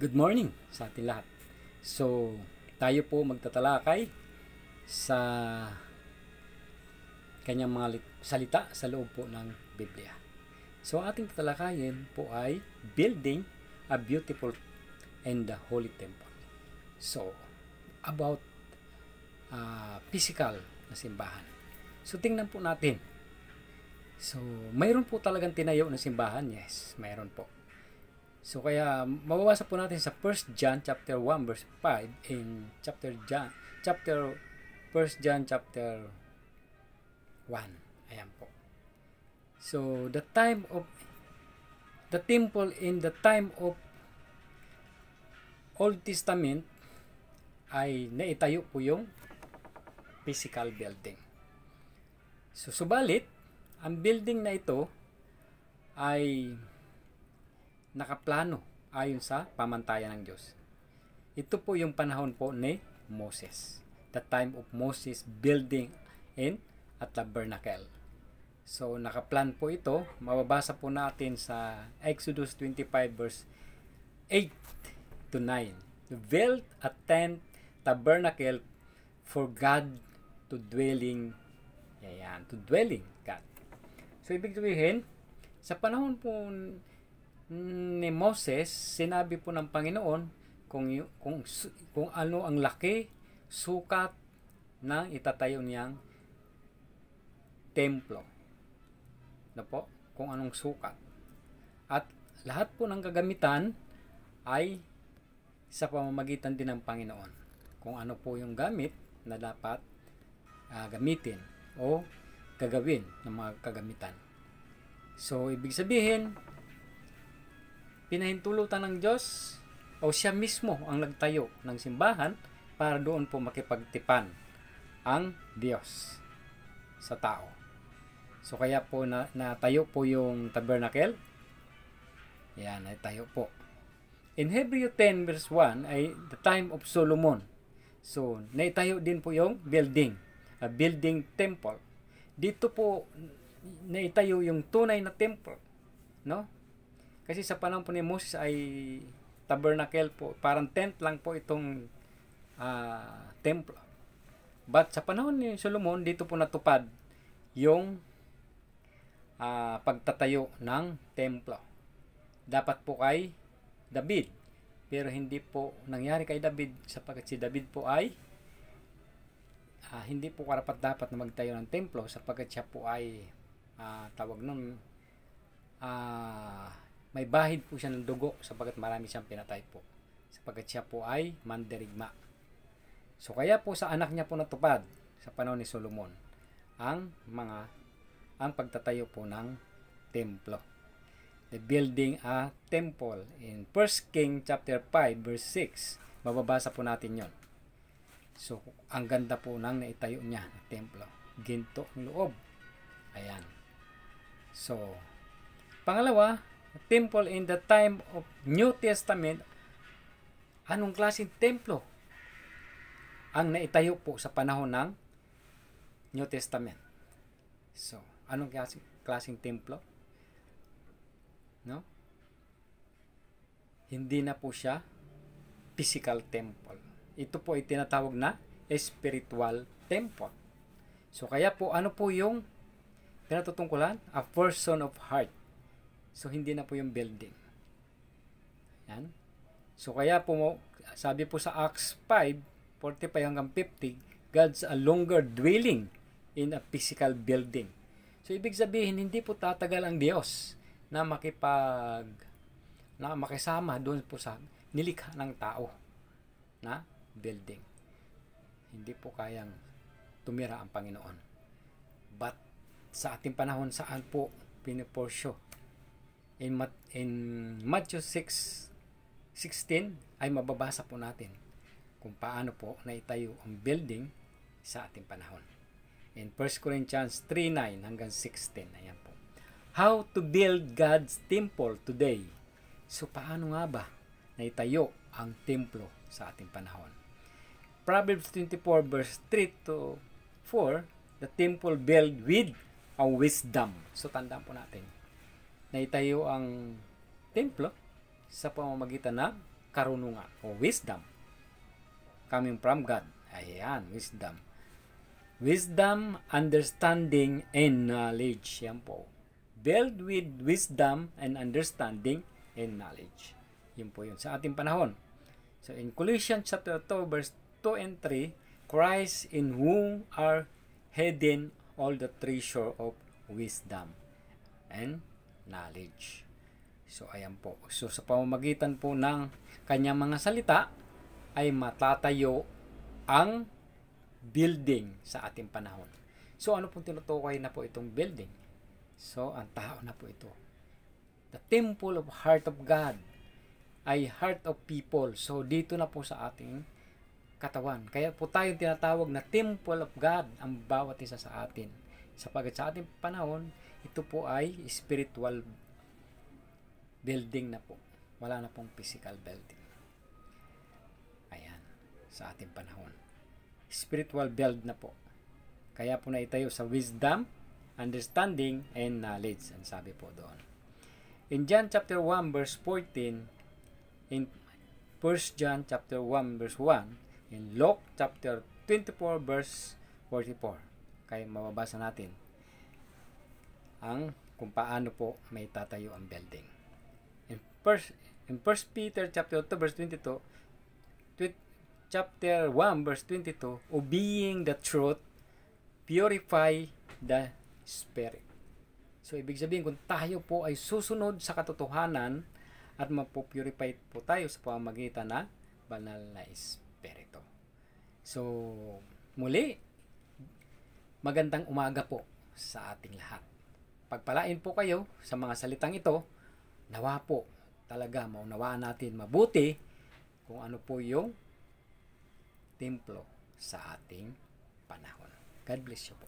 Good morning sa ating lahat. So, tayo po magtatalakay sa kanyang mga salita sa loob po ng Biblia. So, ating tatalakayin po ay building a beautiful and the holy temple. So, about physical na simbahan. So, tingnan po natin. So, mayroon po talagang tinayo na simbahan? Yes, mayroon po. So kaya mababasa po natin sa 1 John chapter 1 verse 5 in chapter 1 John chapter 1. Ayan po. So the temple in the time of Old Testament ay naitayo po yung physical building. So subalit ang building na ito ay nakaplano ayon sa pamantayan ng Diyos. Ito po yung panahon po ni Moses. The time of Moses building in a tabernacle. So nakaplan po ito. Mababasa po natin sa Exodus 25 verse 8 to 9. To build a tent tabernacle for God to dwelling. Yan, to dwelling God. So ibig sabihin, sa panahon po ni Moses, sinabi po ng Panginoon kung ano ang laki, sukat ng itatayo niyang templo. Na po? Kung anong sukat. At lahat po ng gagamitan ay sa pamamagitan din ng Panginoon. Kung ano po yung gamit na dapat gamitin o gagawin ng mga kagamitan. So, ibig sabihin, pinahintulutan ng Diyos o siya mismo ang nagtayo ng simbahan para doon po makipagtipan ang Diyos sa tao. So kaya po natayo po yung tabernacle. Yan, natayo po. In Hebrew 10 verse 1 ay the time of Solomon. So naitayo din po yung building, a building temple. Dito po naitayo yung tunay na temple, no? Kasi sa panahon po ni Moses ay tabernacle po, parang tent lang po itong templo. But sa panahon ni Solomon, dito po natupad yung pagtatayo ng templo. Dapat po kay David, pero hindi po nangyari kay David sapagkat si David po ay hindi po karapat-dapat na magtayo ng templo sapagkat siya po ay tawag nun may bahid po siya ng dugo sapagkat marami siyang pinatay po. Sapagkat siya po ay mandirigma. So kaya po sa anak niya po natupad sa panahon ni Solomon ang pagtatayo po ng templo. The building a temple in 1 King chapter 5 verse 6. Mababasa po natin yon. So ang ganda po ng naitayo niya ng templo. Ginto ang loob. Ayan. So pangalawa, temple in the time of New Testament. Anong klaseng templo ang naitayo po sa panahon ng New Testament? So, anong klaseng templo? No? Hindi na po siya physical temple. Ito po ay tinatawag na spiritual temple. So, kaya po, ano po yung pinatutungkulan? A person of heart. So, hindi na po yung building. Yan. So, kaya po, sabi po sa Acts 5:45 hanggang 50, God's a longer dwelling in a physical building. So, ibig sabihin, hindi po tatagal ang Diyos na makisama doon po sa nilikha ng tao na building. Hindi po kayang tumira ang Panginoon. But, sa ating panahon, saan po piniporsyo? In Matthew 6:16 ay mababasa po natin kung paano po naitayo ang building sa ating panahon. In 1 Corinthians 3:9 hanggang 16, ayan po. How to build God's temple today. So paano nga ba naitayo ang templo sa ating panahon? Proverbs 24 verse 3 to 4, the temple built with a wisdom. So tandaan po natin, naitayo ang templo sa pamamagitan ng karunungan o wisdom. Coming from God. Ayan, wisdom. Wisdom, understanding, and knowledge. Yan po. Build with wisdom and understanding and knowledge. Yun po yun sa ating panahon. So in Colossians chapter 2 verse 2 and 3, Christ in whom are hidden all the treasure of wisdom and knowledge. So ayan po. So sa pamamagitan po ng kanyang mga salita ay matatayo ang building sa ating panahon. So ano pong tinutukoy na po itong building? So ang tao na po ito. The temple of heart of God ay heart of people. So dito na po sa ating katawan. Kaya po tayo tinatawag na temple of God ang bawat isa sa atin. Sapagkat sa ating panahon, ito po ay spiritual building na po. Wala na pong physical building. Ayan, sa ating panahon. Spiritual build na po. Kaya po na itayo sa wisdom, understanding, and knowledge. Ang sabi po doon. In John chapter 1 verse 14, in 1 John chapter 1 verse 1, in Luke chapter 24 verse 44. Kaya mababasa natin ang kung paano po may tatayo ang building. In 1 Peter chapter 2 verse 22, chapter 1 verse 22, obeying the truth, purify the spirit. So ibig sabihin kung tayo po ay susunod sa katotohanan at mapopurify po tayo sa pamamagitan na banal na espiritu. So muli, magandang umaga po sa ating lahat. Pagpalain po kayo sa mga salitang ito, nawa po talaga maunawaan natin mabuti kung ano po yung templo sa ating panahon. God bless you po.